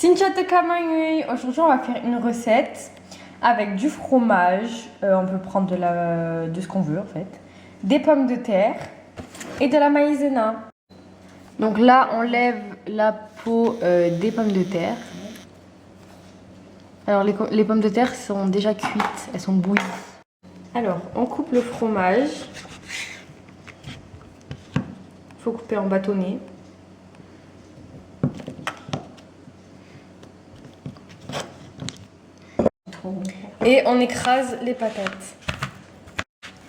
Aujourd'hui, on va faire une recette avec du fromage. On peut prendre de ce qu'on veut en fait, des pommes de terre et de la maïzena. Donc là, on lève la peau des pommes de terre. Alors les pommes de terre sont déjà cuites, elles sont bouillies. Alors, on coupe le fromage. Il faut couper en bâtonnets. Et on écrase les patates.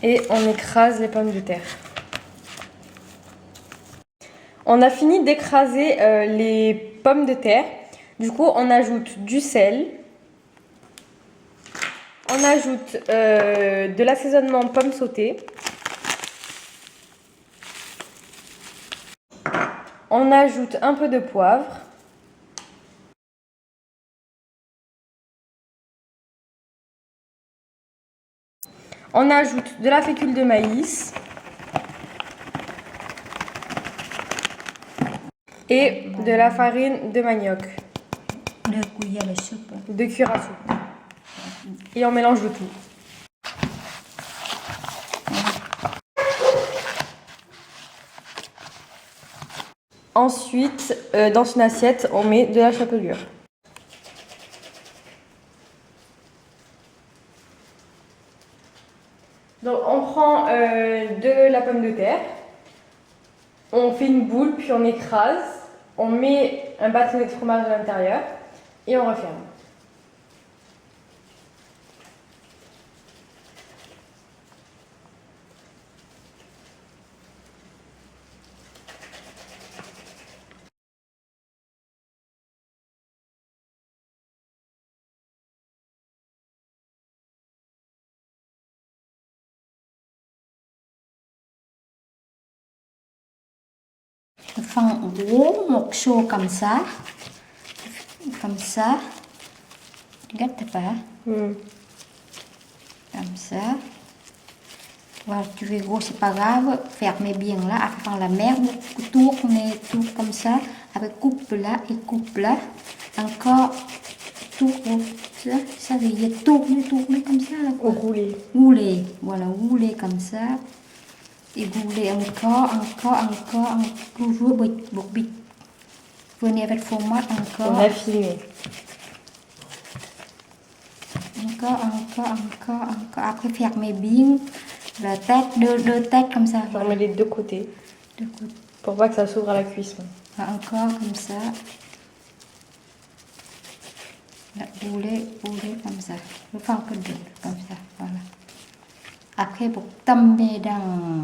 Et on écrase les pommes de terre. On a fini d'écraser les pommes de terre. Du coup, on ajoute du sel. On ajoute de l'assaisonnement pommes sautées. On ajoute un peu de poivre. On ajoute de la fécule de maïs. Et de la farine de manioc. 2 cuillères de soupe. 2 cuillères à soupe. Et on mélange le tout. Ensuite, dans une assiette, on met de la chapelure. Donc on prend de la pomme de terre, on fait une boule, puis on écrase, on met un bâtonnet de fromage à l'intérieur et on referme. Phần gỗ một xô comme ça. Regarde pas. Comme ça. Voilà, tu fais gros, c'est pas grave. Fermez bien là. Après, faire la merde. Tournez tout comme ça. Après, coupe là et coupe là. Encore. Tourne. Ça veut dire tourner comme ça. Là, Rouler. Rouler. Voilà, rouler comme ça. Et rouler encore, toujours bit. Venez avec le fromage, encore. On a filmé. Encore. Après, fermez bien la tête, deux têtes comme ça. On met les deux côtés. Pour pas que ça s'ouvre à la cuisson. Encore comme ça. Là, rouler comme ça. Le faire que deux, comme ça, voilà. Après, pour tomber dans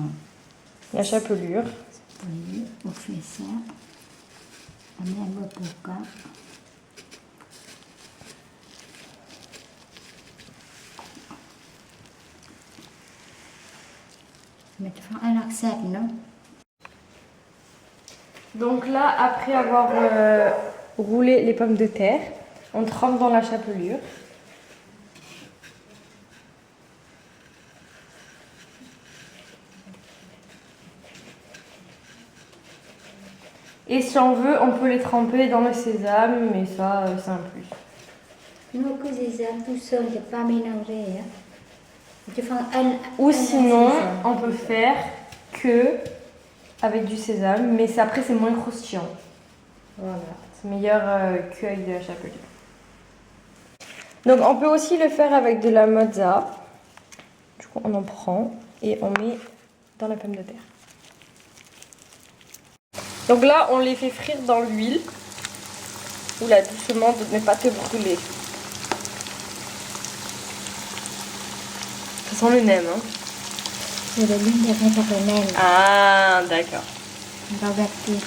la chapelure. Oui, on fait ça. On met un peu pour ça. Mettre un accent, non? Donc là, après avoir roulé les pommes de terre, on trempe dans la chapelure. Et si on veut, on peut les tremper dans le sésame, mais ça, c'est un plus. Non, que sésame tout seul, c'est pas mélangé. Ou sinon, on peut faire que avec du sésame, mais après, c'est moins croustillant. Voilà, c'est meilleur que avec de la chapelure. Donc, on peut aussi le faire avec de la mozza. Du coup, on en prend et on met dans la pomme de terre. Donc là, on les fait frire dans l'huile. Oula, doucement, de ne pas te brûler. Ça sent le nem, hein. C'est le lune de le nem. Ah, d'accord. On va vertir.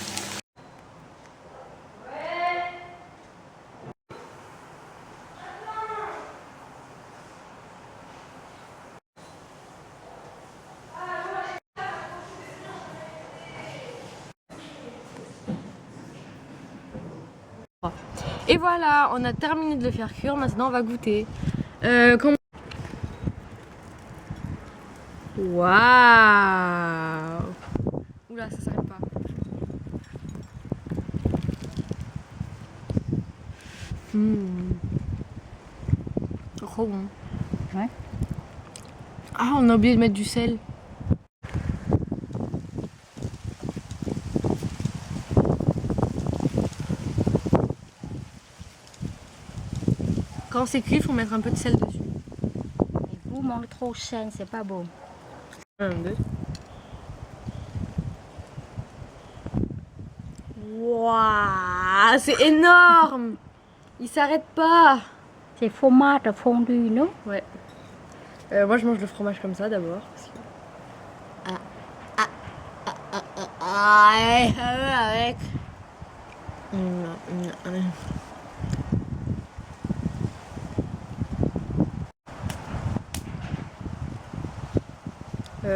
Et voilà, on a terminé de le faire cuire. Maintenant, on va goûter. Waouh! Oula, ça s'arrête pas. Trop bon. Ouais. Ah, on a oublié de mettre du sel. Quand c'est cuit, il faut mettre un peu de sel dessus. Et vous mangez trop sain, c'est pas bon. 1, 2. Waouh, c'est énorme. Il s'arrête pas. C'est fromage fondu, non? Ouais. Moi, je mange le fromage comme ça d'abord. Avec.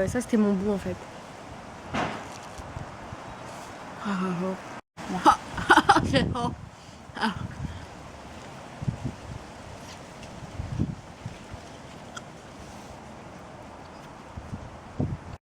Ça, c'était mon bout en fait. C'est bon.